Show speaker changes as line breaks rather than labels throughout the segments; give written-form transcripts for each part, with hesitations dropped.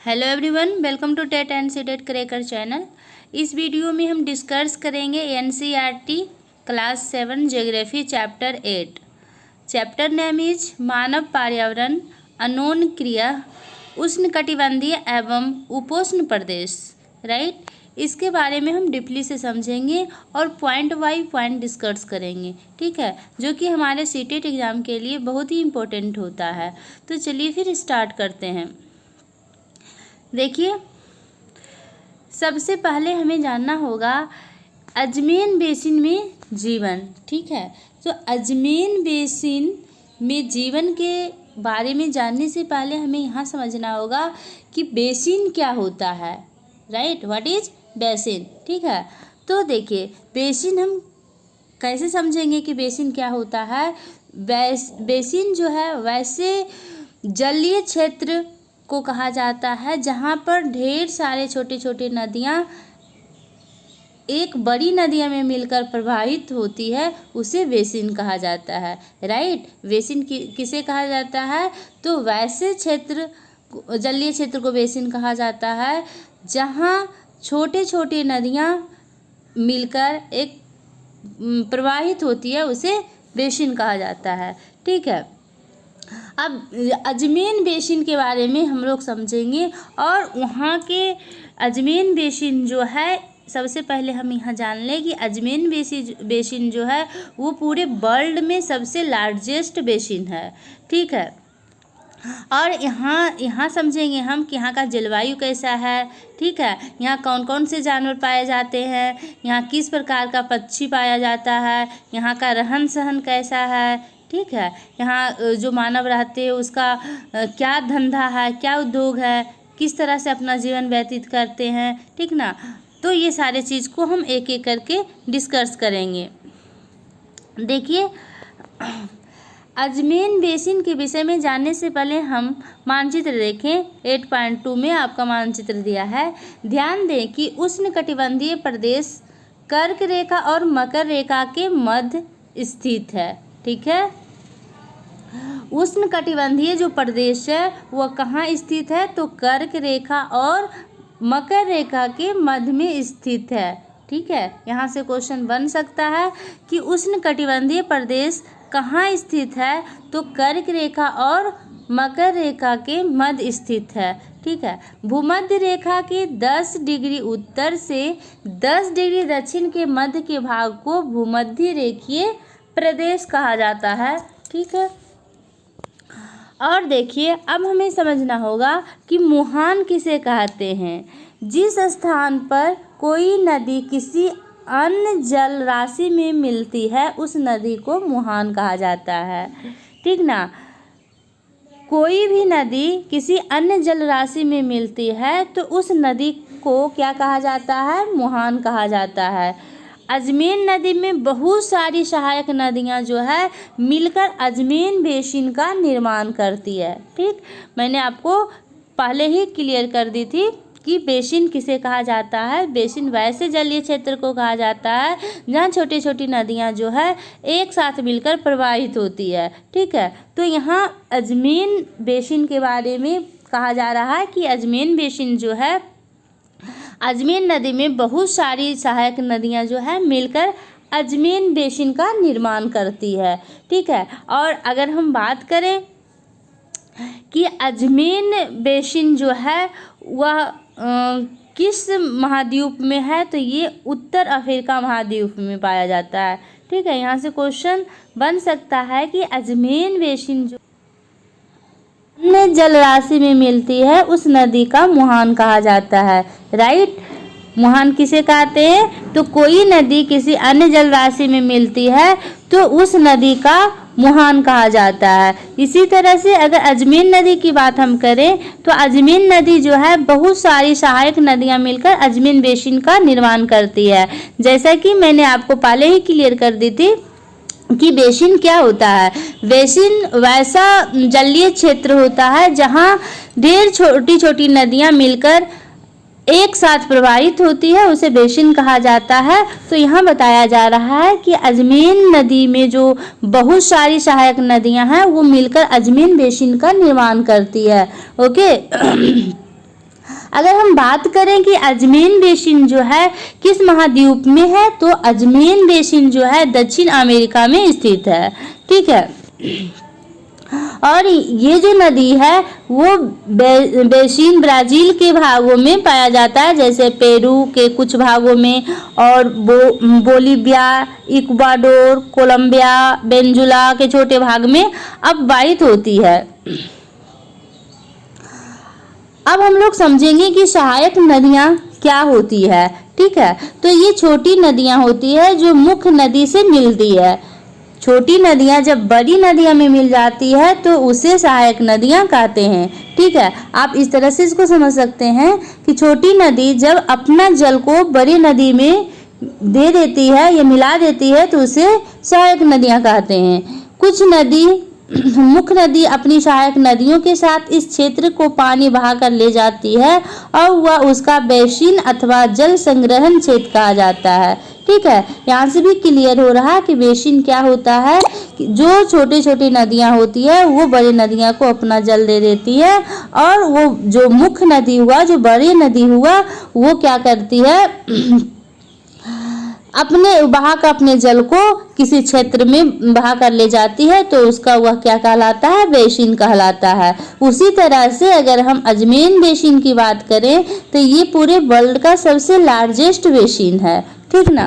Hello everyone, welcome to TET and C TET cracker channel. इस video में हम discuss करेंगे NCERT class 7 geography chapter 8। Chapter name is मानव पर्यावरण अनोन क्रिया उष्णकटिबंधीय एवं उपोष्ण प्रदेश। राइट, इसके बारे में हम डीपली से समझेंगे और पॉइंट बाई पॉइंट डिस्कस करेंगे, ठीक है, जो कि हमारे सीटेट एग्ज़ाम के लिए बहुत ही इम्पोर्टेंट होता है। तो चलिए फिर स्टार्ट करते हैं। देखिए, सबसे पहले हमें जानना होगा अजमेन बेसिन में जीवन, ठीक है। तो अजमेन बेसिन में जीवन के बारे में जानने से पहले हमें यहाँ समझना होगा कि बेसिन क्या होता है। राइट, व्हाट इज बेसिन, ठीक है। तो देखिए, बेसिन हम कैसे समझेंगे कि बेसिन क्या होता है। बेसिन जो है वैसे जलीय क्षेत्र को कहा जाता है जहाँ पर ढेर सारे छोटे छोटे नदियाँ एक बड़ी नदियों में मिलकर प्रवाहित होती है, उसे बेसिन कहा जाता है। राइट, बेसिन किसे कहा जाता है? तो वैसे क्षेत्र, जलीय क्षेत्र को बेसिन कहा जाता है जहाँ छोटे छोटे नदियाँ मिलकर एक प्रवाहित होती है, उसे बेसिन कहा जाता है, ठीक है। अब अजमेन बेसिन के बारे में हम लोग समझेंगे और वहाँ के अजमेन बेसिन जो है, सबसे पहले हम यहाँ जान लें कि अजमेन बेसिन जो है वो पूरे वर्ल्ड में सबसे लार्जेस्ट बेसिन है, ठीक है। और यहाँ समझेंगे हम कि यहाँ का जलवायु कैसा है, ठीक है। यहाँ कौन कौन से जानवर पाए जाते हैं, यहाँ किस प्रकार का पक्षी पाया जाता है, यहाँ का रहन सहन कैसा है, ठीक है। यहाँ जो मानव रहते हैं उसका क्या धंधा है, क्या उद्योग है, किस तरह से अपना जीवन व्यतीत करते हैं, ठीक ना। तो ये सारे चीज़ को हम एक एक करके डिस्कस करेंगे। देखिए, अजमेन बेसिन के विषय में जानने से पहले हम मानचित्र देखें। 8.2 में आपका मानचित्र दिया है। ध्यान दें कि उष्णकटिबंधीय प्रदेश कर्क रेखा और मकर रेखा के मध्य स्थित है, ठीक है। उष्णकटिबंधीय जो प्रदेश है वह कहाँ स्थित है? तो कर्क रेखा और मकर रेखा के मध्य में स्थित है, ठीक है। यहाँ से क्वेश्चन बन सकता है कि उष्णकटिबंधीय प्रदेश कहाँ स्थित है? तो कर्क रेखा और मकर रेखा के मध्य स्थित है, ठीक है। भूमध्य रेखा के 10 डिग्री उत्तर से 10 डिग्री दक्षिण के मध्य के भाग को भूमध्य रेखीय प्रदेश कहा जाता है, ठीक है। और देखिए, अब हमें समझना होगा कि मुहान किसे कहते हैं। जिस स्थान पर कोई नदी किसी अन्य जल राशि में मिलती है उस नदी को मुहान कहा जाता है, ठीक ना। कोई भी नदी किसी अन्य जल राशि में मिलती है तो उस नदी को क्या कहा जाता है? मुहान कहा जाता है। अजमेन नदी में बहुत सारी सहायक नदियां जो है मिलकर अजमेन बेसिन का निर्माण करती है, ठीक। मैंने आपको पहले ही क्लियर कर दी थी कि बेसिन किसे कहा जाता है। बेसिन वैसे जलीय क्षेत्र को कहा जाता है जहाँ छोटी छोटी नदियाँ जो है एक साथ मिलकर प्रवाहित होती है, ठीक है। तो यहाँ अजमेन बेसिन के बारे में कहा जा रहा है कि अजमेन बेसिन जो है, अजमेन नदी में बहुत सारी सहायक नदियाँ जो है मिलकर अजमेन बेसिन का निर्माण करती है, ठीक है। और अगर हम बात करें कि अजमेन बेसिन जो है वह किस महाद्वीप में है, तो ये उत्तर अफ्रीका महाद्वीप में पाया जाता है, ठीक है। यहाँ से क्वेश्चन बन सकता है कि अजमेन बेसिन जो अन्य जल राशि में मिलती है उस नदी का मुहान कहा जाता है। राइट, मुहान किसे कहते हैं? तो कोई नदी किसी अन्य जल राशि में मिलती है तो उस नदी का मुहान कहा जाता है। इसी तरह से अगर अजमेन नदी की बात हम करें तो अजमेन नदी जो है बहुत सारी सहायक नदियां मिलकर अजमेन बेसिन का निर्माण करती है। जैसा कि मैंने आपको पहले ही क्लियर कर दी थी कि बेसिन क्या होता है। बेसिन वैसा जलीय क्षेत्र होता है जहाँ ढेर छोटी छोटी नदियाँ मिलकर एक साथ प्रवाहित होती है, उसे बेसिन कहा जाता है। तो यहाँ बताया जा रहा है कि अजमेन नदी में जो बहुत सारी सहायक नदियाँ हैं वो मिलकर अजमेन बेसिन का निर्माण करती है, ओके। अगर हम बात करें कि अजमेन बेसिन जो है किस महाद्वीप में है, तो अजमेन बेसिन जो है दक्षिण अमेरिका में स्थित है। ठीक है, और ये जो नदी है वो बेसिन ब्राजील के भागों में पाया जाता है, जैसे पेरू के कुछ भागों में, और बोलीविया, इक्वाडोर, कोलंबिया, वेनेजुला के छोटे भाग में अब बारित होती है। अब हम लोग समझेंगे कि सहायक नदियाँ क्या होती है। ठीक है, तो ये छोटी नदियाँ होती है जो मुख्य नदी से मिलती है। छोटी नदियाँ जब बड़ी नदियों में मिल जाती है तो उसे सहायक नदियाँ कहते हैं। ठीक है, आप इस तरह से इसको समझ सकते हैं कि छोटी नदी जब अपना जल को बड़ी नदी में दे देती है या मिला देती है तो उसे सहायक नदियाँ कहते हैं। कुछ नदी मुख्य नदी अपनी सहायक नदियों के साथ इस क्षेत्र को पानी बहाकर ले जाती है और वह उसका बेसिन अथवा जल संग्रहण क्षेत्र कहा जाता है। ठीक है, यहाँ से भी क्लियर हो रहा है कि बेसिन क्या होता है, कि जो छोटी छोटी नदियाँ होती है वो बड़ी नदियाँ को अपना जल दे देती है, और वो जो मुख्य नदी हुआ, जो बड़ी नदी हुआ, वो क्या करती है अपने बहा कर अपने जल को किसी क्षेत्र में बहा कर ले जाती है, तो उसका वह क्या कहलाता है, बेसिन कहलाता है। उसी तरह से अगर हम अजमेन बेसिन की बात करें तो ये पूरे वर्ल्ड का सबसे लार्जेस्ट बेसिन है। ठीक ना,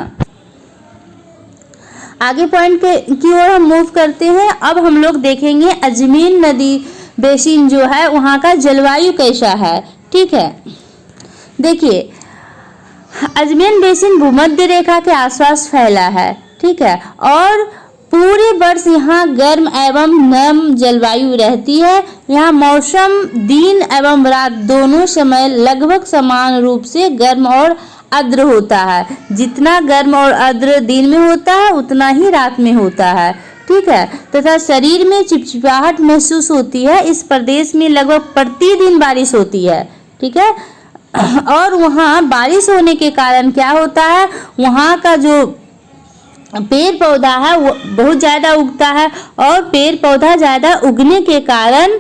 आगे पॉइंट की ओर हम मूव करते हैं। अब हम लोग देखेंगे अजमेन नदी बेसिन जो है वहाँ का जलवायु कैसा है। ठीक है, देखिए अजमेन बेसिन भूमध्य रेखा के आसपास फैला है। ठीक है, और पूरे वर्ष यहाँ गर्म एवं नम जलवायु रहती है। यहाँ मौसम दिन एवं रात दोनों समय लगभग समान रूप से गर्म और आर्द्र होता है। जितना गर्म और आर्द्र दिन में होता है उतना ही रात में होता है। ठीक है, तथा शरीर में चिपचिपाहट महसूस होती है। इस प्रदेश में लगभग प्रतिदिन बारिश होती है। ठीक है, और वहाँ बारिश होने के कारण क्या होता है, वहाँ का जो पेड़ पौधा है वो बहुत ज़्यादा उगता है, और पेड़ पौधा ज़्यादा उगने के कारण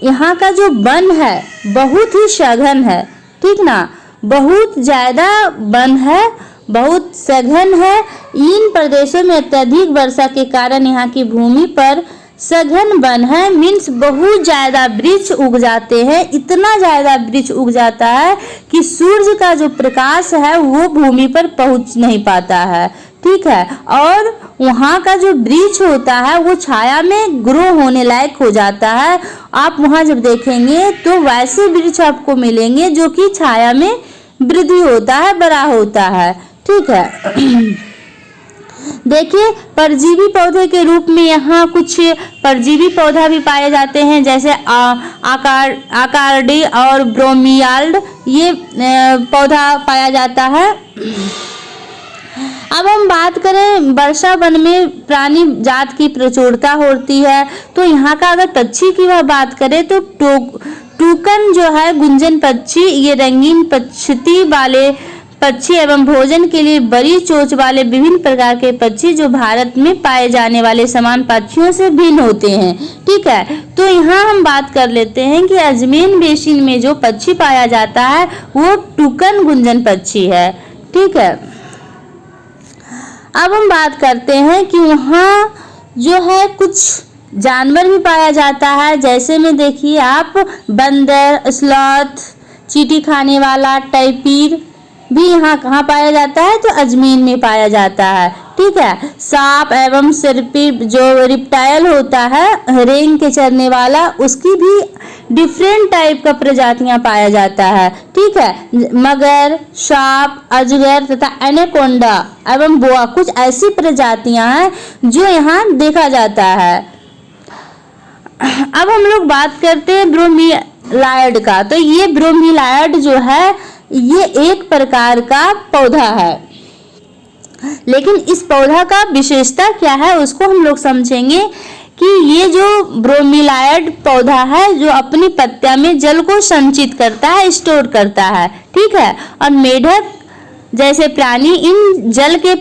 यहाँ का जो वन है बहुत ही सघन है। ठीक ना, बहुत ज़्यादा वन है, बहुत सघन है। इन प्रदेशों में अत्यधिक वर्षा के कारण यहाँ की भूमि पर सघन वन है, मीन्स बहुत ज़्यादा वृक्ष उग जाते हैं। इतना ज़्यादा वृक्ष उग जाता है कि सूर्य का जो प्रकाश है वो भूमि पर पहुंच नहीं पाता है। ठीक है, और वहाँ का जो वृक्ष होता है वो छाया में ग्रो होने लायक हो जाता है। आप वहाँ जब देखेंगे तो वैसे वृक्ष आपको मिलेंगे जो कि छाया में वृद्धि होता है, बड़ा होता है। ठीक है, देखिए परजीवी पौधे के रूप में यहाँ कुछ परजीवी पौधा भी पाए जाते हैं, जैसे आकार्डी और ब्रोमियाल्ड, ये पौधा पाया जाता है। अब हम बात करें वर्षा वन में प्राणी जात की प्रचुरता होती है, तो यहाँ का अगर पक्षी की वह बात करें तो टूकन जो है गुंजन पक्षी, ये रंगीन पक्षी वाले पक्षी एवं भोजन के लिए बड़ी चोंच वाले विभिन्न प्रकार के पक्षी जो भारत में पाए जाने वाले समान पक्षियों से भिन्न होते हैं। ठीक है, तो यहाँ हम बात कर लेते हैं कि अजमेन बेसिन में जो पक्षी पाया जाता है वो टूकन गुंजन पक्षी है। ठीक है, अब हम बात करते हैं कि वहाँ जो है कुछ जानवर भी पाया जाता है, जैसे में देखिए आप बंदर, स्लॉथ, चींटी खाने वाला टैपीर भी यहाँ कहाँ पाया जाता है, तो अजमेन में पाया जाता है। ठीक है, सांप एवं सर्पिल जो रिप्टाइल होता है रेंग के चरने वाला, उसकी भी डिफरेंट टाइप का प्रजातियां पाया जाता है। ठीक है, मगर, सांप, अजगर तथा एनाकोंडा एवं बोआ कुछ ऐसी प्रजातियां हैं जो यहाँ देखा जाता है। अब हम लोग बात करते हैं ब्रोमीलायड का, तो ये ब्रोमीलायड जो है ये एक प्रकार का पौधा है, लेकिन इस पौधा का विशेषता क्या है उसको हम लोग समझेंगे कि ये जो ब्रोमीलायड पौधा है जो अपनी पत्तियां में जल को संचित करता है, स्टोर करता है। ठीक है, और मेढक जैसे प्राणी इन जल के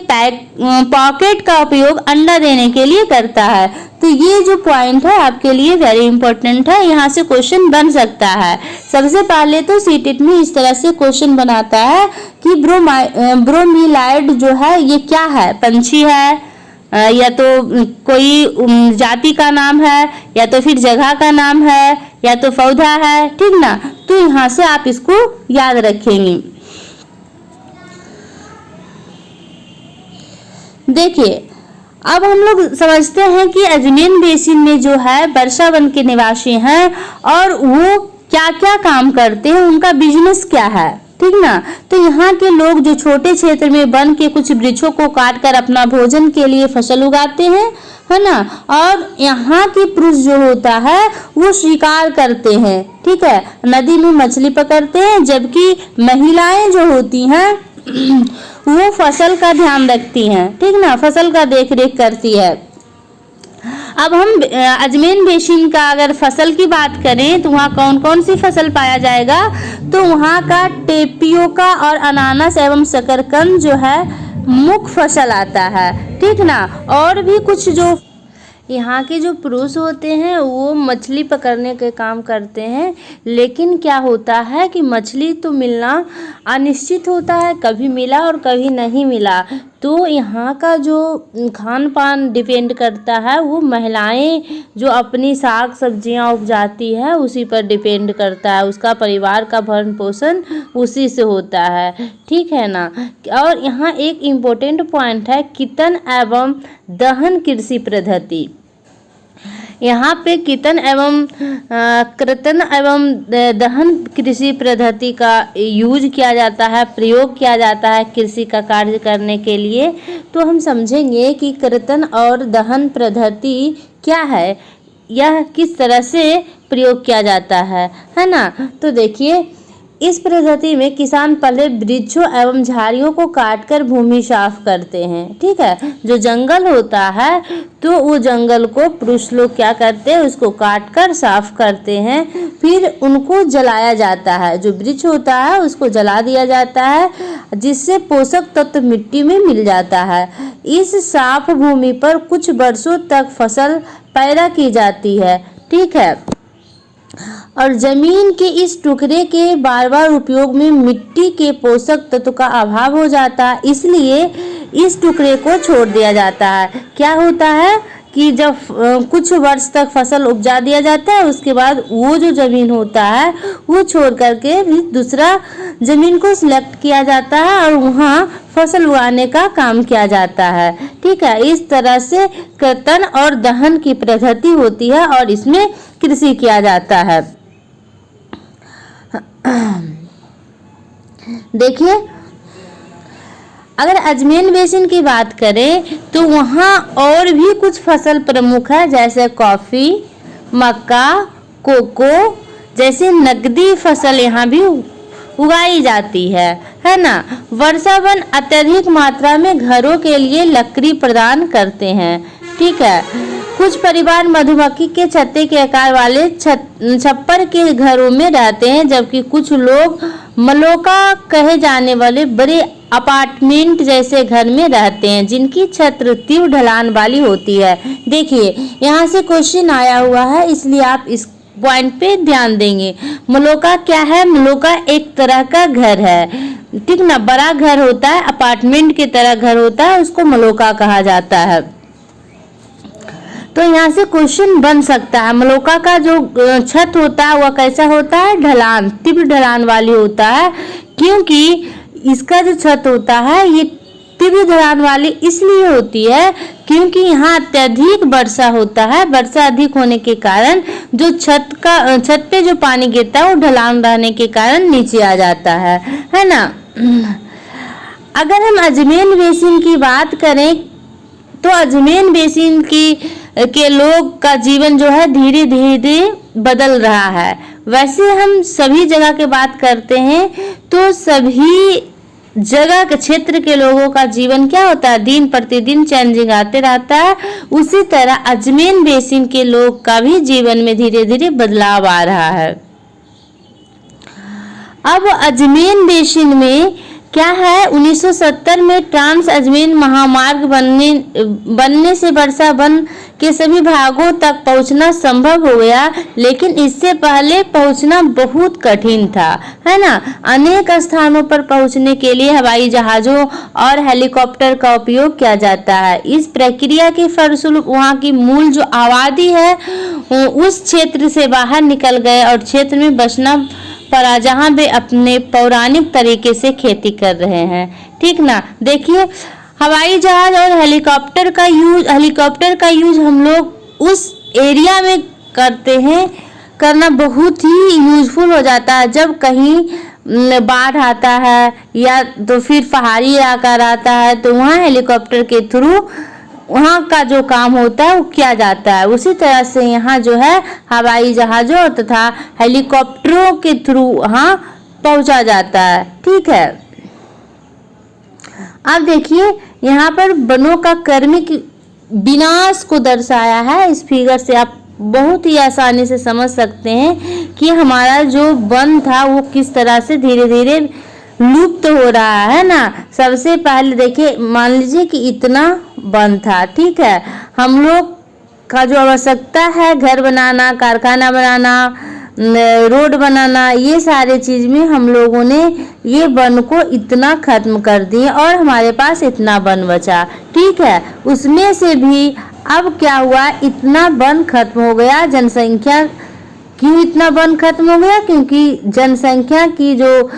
पॉकेट का उपयोग अंडा देने के लिए करता है। तो ये जो पॉइंट है आपके लिए वेरी इंपॉर्टेंट है, यहाँ से क्वेश्चन बन सकता है। सबसे पहले तो सीटेट में इस तरह से क्वेश्चन बनाता है कि ब्रोमीलाइड जो है ये क्या है, पंछी है या तो कोई जाति का नाम है या तो फिर जगह का नाम है या तो पौधा है, ठीक ना। तो यहाँ से आप इसको याद रखेंगे। देखिए अब हम लोग समझते हैं कि अजमेन बेसिन में जो है वर्षावन के निवासी हैं और वो क्या क्या काम करते हैं, उनका बिजनेस क्या है, ठीक ना। तो यहाँ के लोग जो छोटे क्षेत्र में वन के कुछ वृक्षों को काटकर अपना भोजन के लिए फसल उगाते हैं, है ना। और यहाँ के पुरुष जो होता है वो शिकार करते हैं, ठीक है, नदी में मछली पकड़ते हैं, जबकि महिलाएं जो होती हैं वो फसल का ध्यान रखती हैं, ठीक ना, फसल का देख रेख करती है। अब हम अजमेन बेसिन का अगर फसल की बात करें तो वहाँ कौन कौन सी फसल पाया जाएगा, तो वहाँ का टेपियोका और अनानास एवं शकरकंद जो है मुख्य फसल आता है, ठीक ना। और भी कुछ जो यहाँ के जो पुरुष होते हैं वो मछली पकड़ने के काम करते हैं, लेकिन क्या होता है कि मछली तो मिलना अनिश्चित होता है, कभी मिला और कभी नहीं मिला। तो यहाँ का जो खान पान डिपेंड करता है वो महिलाएं जो अपनी साग सब्जियाँ उपजाती है उसी पर डिपेंड करता है, उसका परिवार का भरण पोषण उसी से होता है, ठीक है ना। और यहाँ एक इम्पोर्टेंट पॉइंट है कितन एवं दहन कृषि पद्धति। यहाँ पे कितन एवं कृतन एवं दहन कृषि पद्धति का यूज किया जाता है, प्रयोग किया जाता है कृषि का कार्य करने के लिए। तो हम समझेंगे कि कृतन और दहन पद्धति क्या है, यह किस तरह से प्रयोग किया जाता है ना। तो देखिए इस पद्धति में किसान पहले वृक्षों एवं झाड़ियों को काटकर भूमि साफ करते हैं, ठीक है। जो जंगल होता है तो वो जंगल को पुरुष लोग क्या करते हैं, उसको काटकर साफ करते हैं, फिर उनको जलाया जाता है। जो वृक्ष होता है उसको जला दिया जाता है जिससे पोषक तत्व मिट्टी में मिल जाता है। इस साफ भूमि पर कुछ वर्षों तक फसल पैदा की जाती है, ठीक है। और जमीन के इस टुकड़े के बार बार उपयोग में मिट्टी के पोषक तत्व का अभाव हो जाता है, इसलिए इस टुकड़े को छोड़ दिया जाता है। क्या होता है कि जब कुछ वर्ष तक फसल उपजा दिया जाता है उसके बाद वो जो जमीन होता है वो छोड़ करके भी दूसरा जमीन को सिलेक्ट किया जाता है और वहाँ फसल उगाने का काम किया जाता है, ठीक है। इस तरह से कर्तन और दहन की पद्धति होती है और इसमें कृषि किया जाता है। देखिए अगर अजमेन बेसिन की बात करें तो वहाँ और भी कुछ फसल प्रमुख है, जैसे कॉफ़ी, मक्का, कोको जैसे नकदी फसल यहाँ भी उगाई जाती है ना। वर्षावन अत्यधिक मात्रा में घरों के लिए लकड़ी प्रदान करते हैं, ठीक है। कुछ परिवार मधुमक्खी के छत्ते के आकार वाले छप्पर के घरों में रहते हैं, जबकि कुछ लोग मलोका कहे जाने वाले बड़े अपार्टमेंट जैसे घर में रहते हैं जिनकी छत तीव्र ढलान वाली होती है। देखिए यहाँ से क्वेश्चन आया हुआ है इसलिए आप इस पॉइंट पे ध्यान देंगे। मलोका क्या है, मलोका एक तरह का घर है, ठीक ना, बड़ा घर होता है, अपार्टमेंट की तरह घर होता है, उसको मलोका कहा जाता है। तो यहाँ से क्वेश्चन बन सकता है मलोका का जो छत होता है वह कैसा होता है, ढलान, तीव्र ढलान वाली होता है, क्योंकि इसका जो छत होता है ये तीव्र ढलान वाली इसलिए होती है क्योंकि यहाँ अत्यधिक वर्षा होता है। वर्षा अधिक होने के कारण जो छत पे जो पानी गिरता है वो ढलान रहने के कारण नीचे आ जाता है ना। अगर हम अजमेन बेसिन की बात करें तो अजमेन बेसिन के लोग का जीवन जो है धीरे धीरे बदल रहा है। वैसे हम सभी जगह की बात करते हैं तो सभी जगह के क्षेत्र के लोगों का जीवन क्या होता है, दिन प्रतिदिन चेंजिंग आते रहता है। उसी तरह अजमेन बेसिन के लोग का भी जीवन में धीरे धीरे बदलाव आ रहा है। अब अजमेन बेसिन में क्या है, 1970 में ट्रांस अजमेर महामार्ग बनने से वर्षा वन के सभी भागों तक पहुंचना संभव हो गया, लेकिन इससे पहले पहुंचना बहुत कठिन था, है ना। अनेक स्थानों पर पहुंचने के लिए हवाई जहाज़ों और हेलीकॉप्टर का उपयोग किया जाता है। इस प्रक्रिया के फलस्वरूप वहां की मूल जो आबादी है उस क्षेत्र से बाहर निकल गए और क्षेत्र में बसना पड़ा, जहां वे अपने पौराणिक तरीके से खेती कर रहे हैं, ठीक ना। देखिए, हवाई जहाज और हेलीकॉप्टर का यूज हम लोग उस एरिया में करते हैं, करना बहुत ही यूजफुल हो जाता है। जब कहीं बाढ़ आता है या तो फिर पहाड़ी इलाका आता है, तो वहाँ हेलीकॉप्टर के थ्रू वहाँ का जो काम होता है वो किया जाता है। उसी तरह से यहाँ जो है हवाई जहाज़ों तथा हेलीकॉप्टरों के थ्रू वहाँ पहुँचा जाता है, ठीक है। अब देखिए, यहाँ पर वनों का क्रमिक विनाश को दर्शाया है। इस फिगर से आप बहुत ही आसानी से समझ सकते हैं कि हमारा जो वन था वो किस तरह से धीरे धीरे लुप्त हो रहा है ना। सबसे पहले देखिए, मान लीजिए कि इतना वन था, ठीक है। हम लोग का जो आवश्यकता है, घर बनाना, कारखाना बनाना, रोड बनाना, ये सारे चीज में हम लोगों ने ये वन को इतना खत्म कर दिए और हमारे पास इतना वन बचा, ठीक है। उसमें से भी अब क्या हुआ, इतना वन खत्म हो गया। जनसंख्या क्यों इतना वन खत्म हो गया? क्योंकि जनसंख्या की जो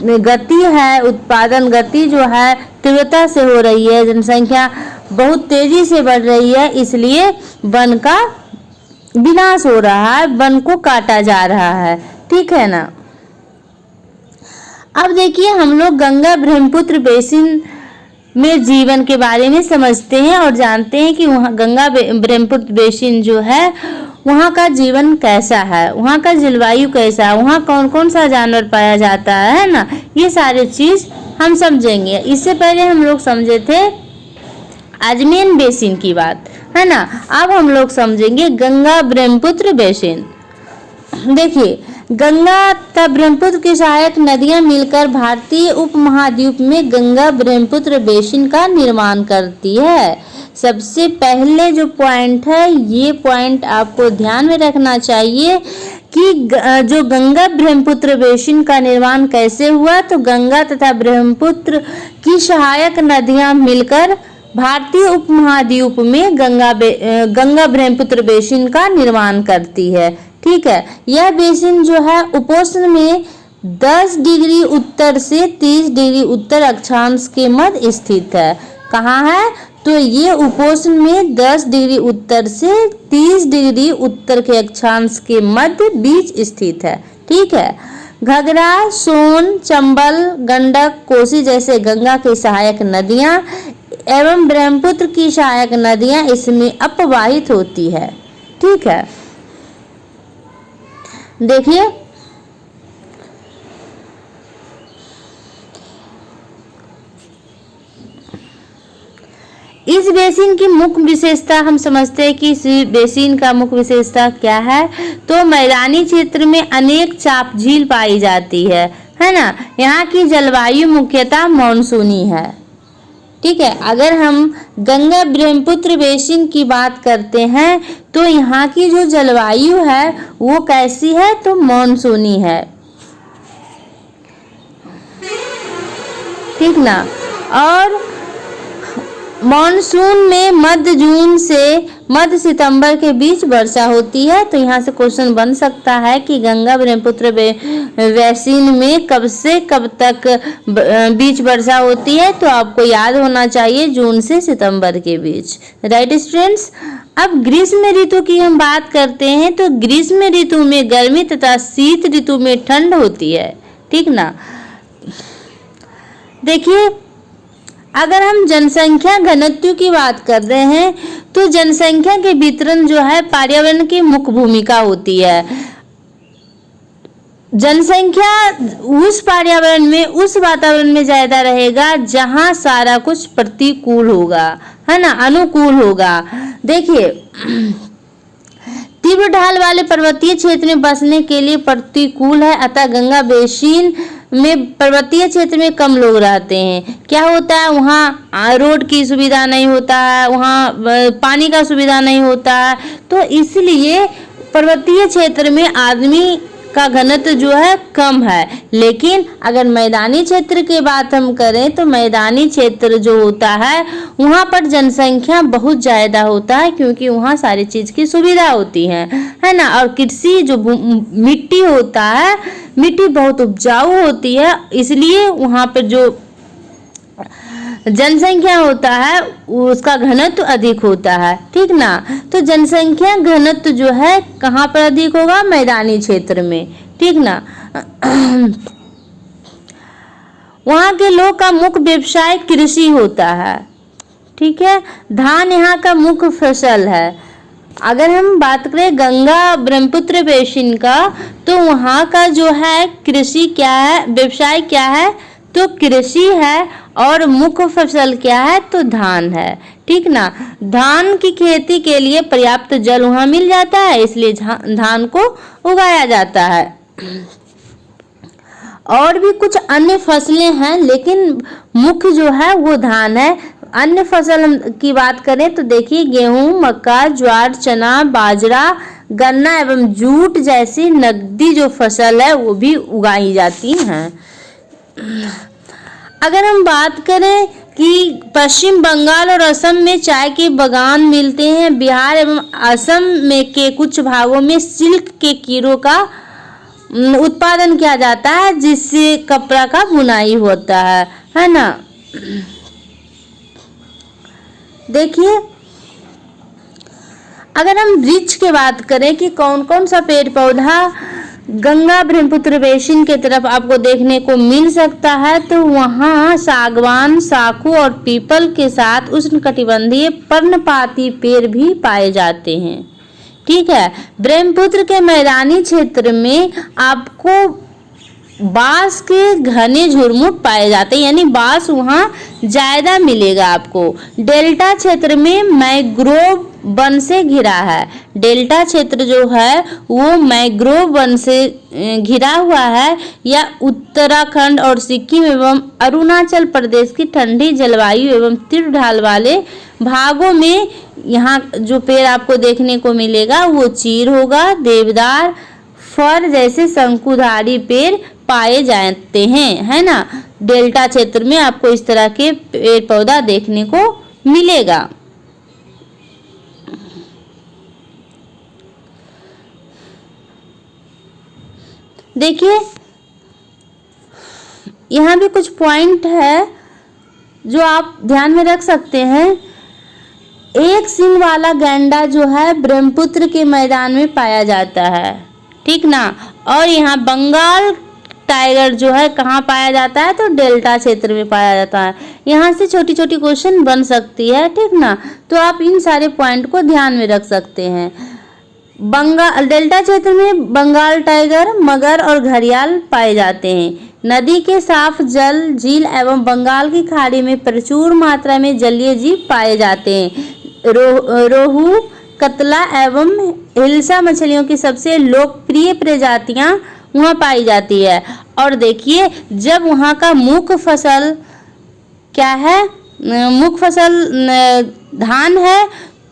गति है, उत्पादन गति जो है तीव्रता से हो रही है, जनसंख्या बहुत तेजी से बढ़ रही है, इसलिए वन का विनाश हो रहा है, वन को काटा जा रहा है, ठीक है ना। अब देखिए, हम लोग गंगा ब्रह्मपुत्र बेसिन में जीवन के बारे में समझते हैं और जानते हैं कि वहाँ गंगा ब्रह्मपुत्र बेसिन जो है वहाँ का जीवन कैसा है, वहाँ का जलवायु कैसा है, वहाँ कौन कौन सा जानवर पाया जाता है ना, ये सारे चीज हम समझेंगे। इससे पहले हम लोग समझे थे अजमेर बेसिन की बात, है ना। अब हम लोग समझेंगे गंगा ब्रह्मपुत्र बेसिन। देखिए, गंगा तथा ब्रह्मपुत्र की सहायक नदियां मिलकर भारतीय उपमहाद्वीप में गंगा ब्रह्मपुत्र बेसिन का निर्माण करती है। सबसे पहले जो पॉइंट है, ये पॉइंट आपको ध्यान में रखना चाहिए कि जो गंगा ब्रह्मपुत्र बेसिन का निर्माण कैसे हुआ, तो गंगा तथा ब्रह्मपुत्र की सहायक नदियां मिलकर भारतीय उपमहाद्वीप में गंगा ब्रह्मपुत्र बेसिन का निर्माण करती है, ठीक है। यह बेसिन जो है उपोष्ण में 10 डिग्री उत्तर से 30 डिग्री उत्तर अक्षांश के मध्य स्थित है। कहाँ है? तो ये उपोष्ण में 10 डिग्री उत्तर से 30 डिग्री उत्तर के अक्षांश के मध्य बीच स्थित है, ठीक है। घाघरा, सोन, चंबल, गंडक, कोसी जैसे गंगा की सहायक नदियां एवं ब्रह्मपुत्र की सहायक नदियां इसमें अपवाहित होती है, ठीक है। देखिए, इस बेसिन की मुख्य विशेषता हम समझते हैं कि इस बेसिन का मुख्य विशेषता क्या है, तो मैदानी क्षेत्र में अनेक चाप झील पाई जाती है ना। यहाँ की जलवायु मुख्यतः मानसूनी है, ठीक है। अगर हम गंगा ब्रह्मपुत्र बेसिन की बात करते हैं तो यहाँ की जो जलवायु है वो कैसी है, तो मानसूनी है, ठीक ना। और मॉनसून में मध्य जून से मध्य सितंबर के बीच वर्षा होती है। तो यहाँ से क्वेश्चन बन सकता है कि गंगा ब्रह्मपुत्र बेसिन में कब से कब तक बीच वर्षा होती है, तो आपको याद होना चाहिए जून से सितंबर के बीच, राइट स्टूडेंट्स। अब ग्रीष्म ऋतु की हम बात करते हैं, तो ग्रीष्म ऋतु में गर्मी तथा शीत ऋतु में ठंड होती है, ठीक ना। देखिए, अगर हम जनसंख्या घनत्व की बात कर रहे हैं तो जनसंख्या के वितरण जो है पर्यावरण की मुख्य भूमिका होती है। जनसंख्या उस पर्यावरण में, उस वातावरण में ज्यादा रहेगा जहां सारा कुछ प्रतिकूल होगा, है ना, अनुकूल होगा। देखिए, तीव्र ढाल वाले पर्वतीय क्षेत्र में बसने के लिए प्रतिकूल है, अतः गंगा बेसिन में पर्वतीय क्षेत्र में कम लोग रहते हैं। क्या होता है, वहाँ रोड की सुविधा नहीं होता है, वहाँ पानी का सुविधा नहीं होता है, तो इसलिए पर्वतीय क्षेत्र में आदमी का घनत्व जो है कम है। लेकिन अगर मैदानी क्षेत्र की बात हम करें तो मैदानी क्षेत्र जो होता है वहाँ पर जनसंख्या बहुत ज़्यादा होता है, क्योंकि वहाँ सारी चीज़ की सुविधा होती है ना। और कृषि जो मिट्टी होता है, मिट्टी बहुत उपजाऊ होती है, इसलिए वहाँ पर जो जनसंख्या होता है उसका घनत्व अधिक होता है, ठीक ना। तो जनसंख्या घनत्व जो है कहाँ पर अधिक होगा, मैदानी क्षेत्र में, ठीक ना। वहाँ के लोग का मुख्य व्यवसाय कृषि होता है, ठीक है। धान यहाँ का मुख्य फसल है। अगर हम बात करें गंगा ब्रह्मपुत्र बेसिन का, तो वहाँ का जो है कृषि क्या है, व्यवसाय क्या है, तो कृषि है। और मुख्य फसल क्या है, तो धान है, ठीक ना। धान की खेती के लिए पर्याप्त जल वहाँ मिल जाता है, इसलिए धान को उगाया जाता है। और भी कुछ अन्य फसलें हैं, लेकिन मुख्य जो है वो धान है। अन्य फसल की बात करें तो देखिए गेहूं, मक्का, ज्वार, चना, बाजरा, गन्ना एवं जूट जैसी नकदी जो फसल है वो भी उगाई जाती हैं। अगर हम बात करें कि पश्चिम बंगाल और असम में चाय के बागान मिलते हैं, बिहार एवं असम में के कुछ भागों में सिल्क के कीड़ों का उत्पादन किया जाता है, जिससे कपड़ा का बुनाई होता है ना। देखिए अगर हम वृक्ष की बात करें कि कौन कौन सा पेड़ पौधा गंगा ब्रह्मपुत्र बेसिन के तरफ आपको देखने को मिल सकता है, तो वहाँ सागवान, साखू और पीपल के साथ उष्णकटिबंधीय पर्णपाती पेड़ भी पाए जाते हैं, ठीक है। ब्रह्मपुत्र के मैदानी क्षेत्र में आपको बांस के घने झुरमुट पाए जाते हैं, यानी बांस वहाँ ज़्यादा मिलेगा आपको। डेल्टा क्षेत्र में मैंग्रोव वन से घिरा है। डेल्टा क्षेत्र जो है वो मैंग्रोव वन से घिरा हुआ है। या उत्तराखंड और सिक्किम एवं अरुणाचल प्रदेश की ठंडी जलवायु एवं तीव्र ढाल वाले भागों में यहाँ जो पेड़ आपको देखने को मिलेगा वो चीड़ होगा, देवदार, फर जैसे शंकुधारी पेड़ पाए जाते हैं, है ना। डेल्टा क्षेत्र में आपको इस तरह के पेड़ पौधा देखने को मिलेगा। देखिए यहाँ भी कुछ पॉइंट है जो आप ध्यान में रख सकते हैं। एक सींग वाला गैंडा जो है ब्रह्मपुत्र के मैदान में पाया जाता है, ठीक ना। और यहाँ बंगाल टाइगर जो है कहाँ पाया जाता है, तो डेल्टा क्षेत्र में पाया जाता है। यहाँ से छोटी छोटी क्वेश्चन बन सकती है, ठीक ना। तो आप इन सारे पॉइंट को ध्यान में रख सकते हैं। डेल्टा क्षेत्र में बंगाल टाइगर, मगर और घड़ियाल पाए जाते हैं। नदी के साफ जल, झील एवं बंगाल की खाड़ी में प्रचुर मात्रा में जलीय जीव पाए जाते हैं। रोहू, कतला एवं हिल्सा मछलियों की सबसे लोकप्रिय प्रजातियां वहाँ पाई जाती है। और देखिए जब वहाँ का मुख्य फसल क्या है, मुख्य फसल धान है,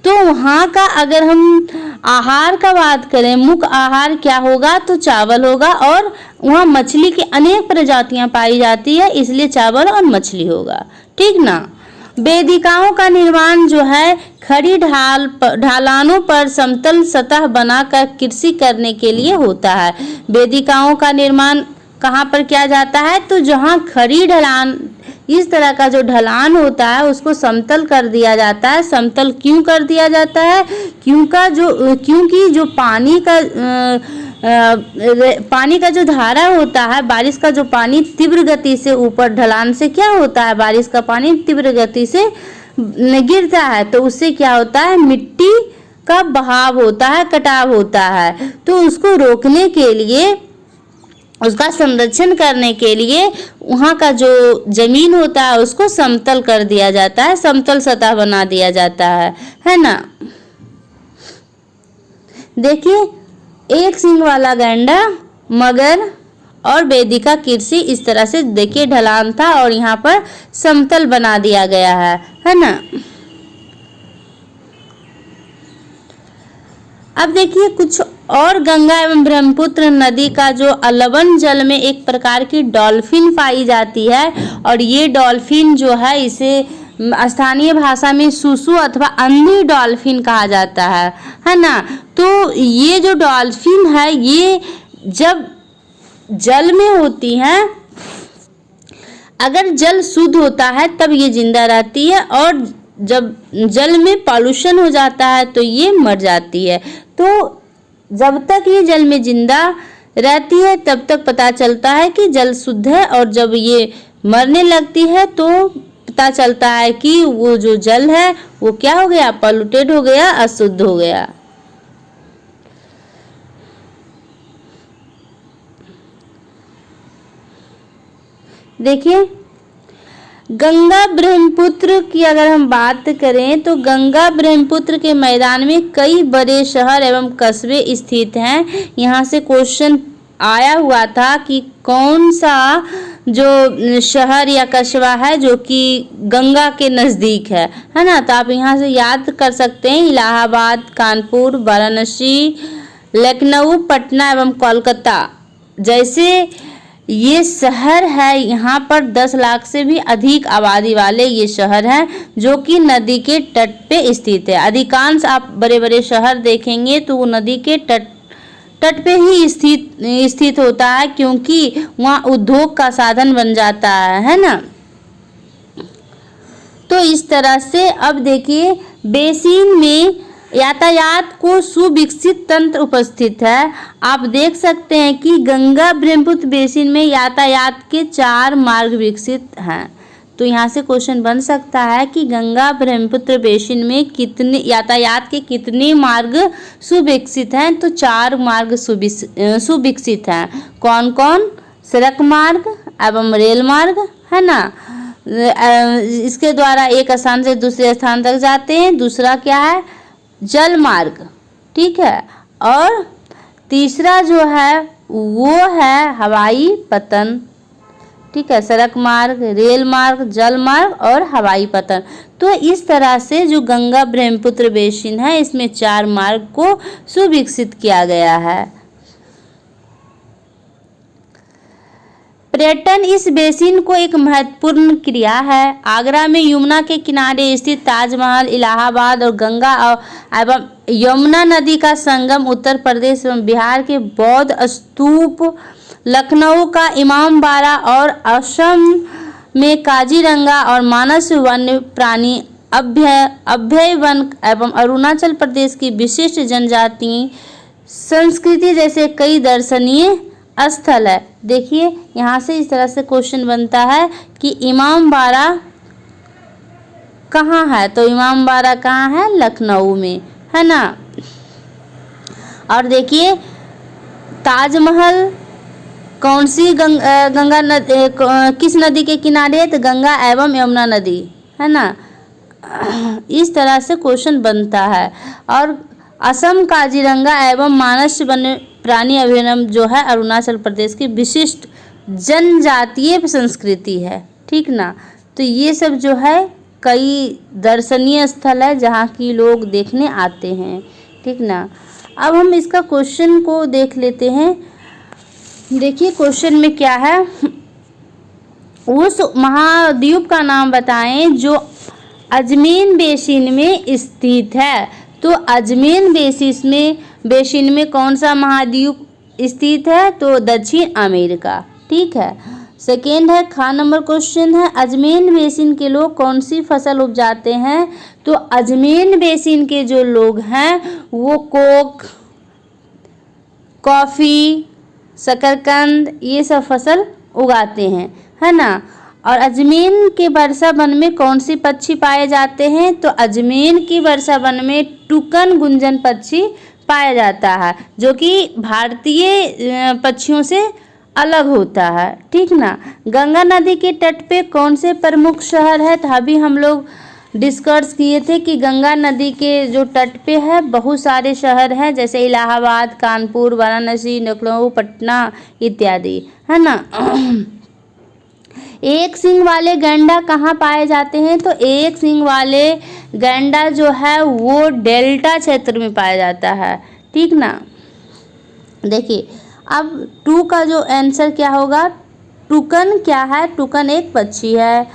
तो वहाँ का अगर हम आहार का बात करें, मुख्य आहार क्या होगा, तो चावल होगा। और वहाँ मछली की अनेक प्रजातियां पाई जाती है, इसलिए चावल और मछली होगा, ठीक ना। वेदिकाओं का निर्माण जो है खड़ी ढालानों पर समतल सतह बनाकर कृषि करने के लिए होता है। वेदिकाओं का निर्माण कहाँ पर किया जाता है, तो जहाँ खड़ी ढलान, इस तरह का जो ढलान होता है उसको समतल कर दिया जाता है। समतल क्यों कर दिया जाता है, क्योंकि जो पानी का जो धारा होता है, बारिश का जो पानी तीव्र गति से ऊपर ढलान से क्या होता है, बारिश का पानी तीव्र गति से गिरता है, तो उससे क्या होता है, मिट्टी का बहाव होता है, कटाव होता है। तो उसको रोकने के लिए, उसका संरक्षण करने के लिए वहाँ का जो जमीन होता है उसको समतल कर दिया जाता है, समतल सतह बना दिया जाता है ना। देखिए एक सींग वाला गैंडा, मगर और वेदिका कृषि इस तरह से देखिए ढलान था और यहाँ पर समतल बना दिया गया है ना। अब देखिए कुछ और गंगा एवं ब्रह्मपुत्र नदी का जो लवण जल में एक प्रकार की डॉल्फिन पाई जाती है और ये डॉल्फिन जो है इसे स्थानीय भाषा में सुसु अथवा अंधी डॉल्फिन कहा जाता है ना। तो ये जो डॉल्फिन है ये जब जल में होती हैं, अगर जल शुद्ध होता है तब ये जिंदा रहती है और जब जल में पॉल्यूशन हो जाता है तो ये मर जाती है। तो जब तक ये जल में जिंदा रहती है तब तक पता चलता है कि जल शुद्ध है और जब ये मरने लगती है तो पता चलता है कि वो जो जल है वो क्या हो गया, पॉल्यूटेड हो गया, अशुद्ध हो गया। देखिए गंगा ब्रह्मपुत्र की अगर हम बात करें तो गंगा ब्रह्मपुत्र के मैदान में कई बड़े शहर एवं कस्बे स्थित हैं। यहाँ से क्वेश्चन आया हुआ था कि कौन सा जो शहर या कस्बा है जो कि गंगा के नज़दीक है ना। तो आप यहाँ से याद कर सकते हैं इलाहाबाद, कानपुर, वाराणसी, लखनऊ, पटना एवं कोलकाता जैसे ये शहर है। यहाँ पर 10 लाख से भी अधिक आबादी वाले ये शहर हैं जो कि नदी के तट पे स्थित है। अधिकांश आप बड़े बड़े शहर देखेंगे तो वो नदी के तट पे ही स्थित होता है क्योंकि वहाँ उद्योग का साधन बन जाता है ना। तो इस तरह से अब देखिए बेसिन में यातायात को सुविकसित तंत्र उपस्थित है। आप देख सकते हैं कि गंगा ब्रह्मपुत्र बेसिन में यातायात के 4 मार्ग विकसित हैं। तो यहाँ से क्वेश्चन बन सकता है कि गंगा ब्रह्मपुत्र बेसिन में कितने यातायात के कितने मार्ग सुविकसित हैं। तो 4 मार्ग सुविकसित हैं। कौन कौन? सड़क मार्ग एवं रेल मार्ग है ना। इसके द्वारा एक स्थान से दूसरे स्थान तक जाते हैं। दूसरा क्या है? जल मार्ग, ठीक है। और तीसरा जो है वो है हवाई पतन, ठीक है। सड़क मार्ग, रेल मार्ग, जल मार्ग और हवाई पतन। तो इस तरह से जो गंगा ब्रह्मपुत्र बेसिन है इसमें 4 मार्ग को सुविकसित किया गया है। पर्यटन इस बेसिन को एक महत्वपूर्ण क्रिया है। आगरा में यमुना के किनारे स्थित ताजमहल, इलाहाबाद और गंगा एवं यमुना नदी का संगम, उत्तर प्रदेश एवं बिहार के बौद्ध स्तूप, लखनऊ का इमामबाड़ा और असम में काजीरंगा और मानस वन्य प्राणी अभय वन एवं अरुणाचल प्रदेश की विशिष्ट जनजाति संस्कृति जैसे कई दर्शनीय स्थल है। देखिए यहाँ से इस तरह से क्वेश्चन बनता है कि इमामबाड़ा कहाँ है। तो इमामबाड़ा कहाँ है? लखनऊ में है ना। और देखिए ताजमहल कौन सी गंगा नदी किस नदी के किनारे है? तो गंगा एवं यमुना नदी है ना। इस तरह से क्वेश्चन बनता है। और असम काजीरंगा एवं मानस वन्य प्राणी अभयारण्य जो है अरुणाचल प्रदेश की विशिष्ट जनजातीय संस्कृति है, ठीक ना। तो ये सब जो है कई दर्शनीय स्थल है जहाँ की लोग देखने आते हैं, ठीक ना। अब हम इसका क्वेश्चन को देख लेते हैं। देखिए क्वेश्चन में क्या है, उस महाद्वीप का नाम बताएं जो अजमेन बेसिन में स्थित है। तो अजमेन बेसिन में कौन सा महाद्वीप स्थित है? तो दक्षिण अमेरिका, ठीक है। सेकेंड है नंबर क्वेश्चन है अजमेन बेसिन के लोग कौन सी फसल उपजाते हैं? तो अजमेन बेसिन के जो लोग हैं वो कोक, कॉफ़ी, शकरकंद ये सब फसल उगाते हैं, है ना। और अजमेन के वर्षा वन में कौन सी पक्षी पाए जाते हैं? तो अजमेन की वर्षा वन में टुकन गुंजन पक्षी पाया जाता है जो कि भारतीय पक्षियों से अलग होता है, ठीक ना। गंगा नदी के तट पे कौन से प्रमुख शहर है? तो अभी हम लोग डिस्कस किए थे कि गंगा नदी के जो तट पे है बहुत सारे शहर हैं, जैसे इलाहाबाद, कानपुर, वाराणसी, लखनऊ, पटना इत्यादि, है ना। एक सींग वाले गैंडा कहाँ पाए जाते हैं? तो एक सींग वाले गैंडा जो है वो डेल्टा क्षेत्र में पाया जाता है, ठीक ना। देखिए अब 2 का जो आंसर क्या होगा, टुकन क्या है? टुकन एक पक्षी है।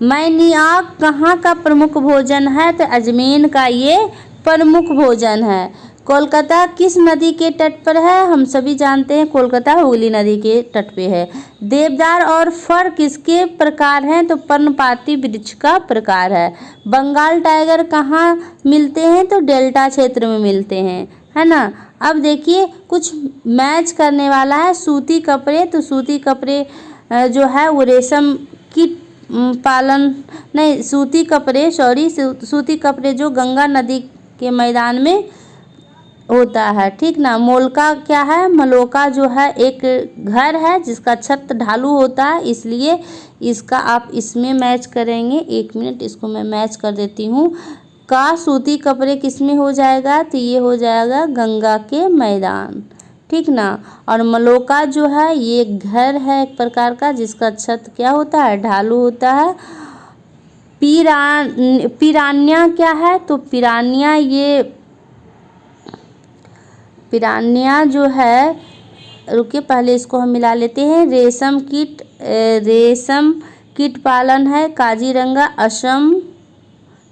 मैनियाक कहाँ का प्रमुख भोजन है? तो अजमेर का ये प्रमुख भोजन है। कोलकाता किस नदी के तट पर है? हम सभी जानते हैं कोलकाता हुगली नदी के तट पे है। देवदार और फर किसके प्रकार हैं? तो पर्णपाती वृक्ष का प्रकार है। बंगाल टाइगर कहाँ मिलते हैं? तो डेल्टा क्षेत्र में मिलते हैं, है ना। अब देखिए कुछ मैच करने वाला है। सूती कपड़े, तो सूती कपड़े जो है वो रेशम की पालन नहीं, सूती कपड़े जो गंगा नदी के मैदान में होता है, ठीक ना। मोलका क्या है? मलोका जो है एक घर है जिसका छत ढालू होता है, इसलिए इसका आप इसमें मैच करेंगे। 1 मिनट इसको मैं मैच कर देती हूँ। का सूती कपड़े किस में हो जाएगा? तो ये हो जाएगा गंगा के मैदान, ठीक ना। और मलोका जो है ये घर है एक प्रकार का जिसका छत क्या होता है? ढालू होता है। पिरान्या क्या है? तो पिरान्या जो है, रुकिए पहले इसको हम मिला लेते हैं। रेशम कीट पालन है काजीरंगा, असम,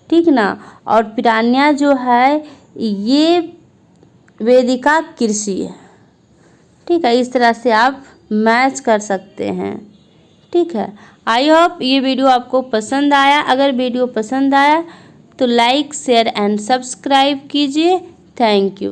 ठीक ना। और पिरान्या जो है ये वेदिका कृषि है, ठीक है। इस तरह से आप मैच कर सकते हैं, ठीक है। आई होप ये वीडियो आपको पसंद आया। अगर वीडियो पसंद आया तो लाइक, शेयर एंड सब्सक्राइब कीजिए। Thank you.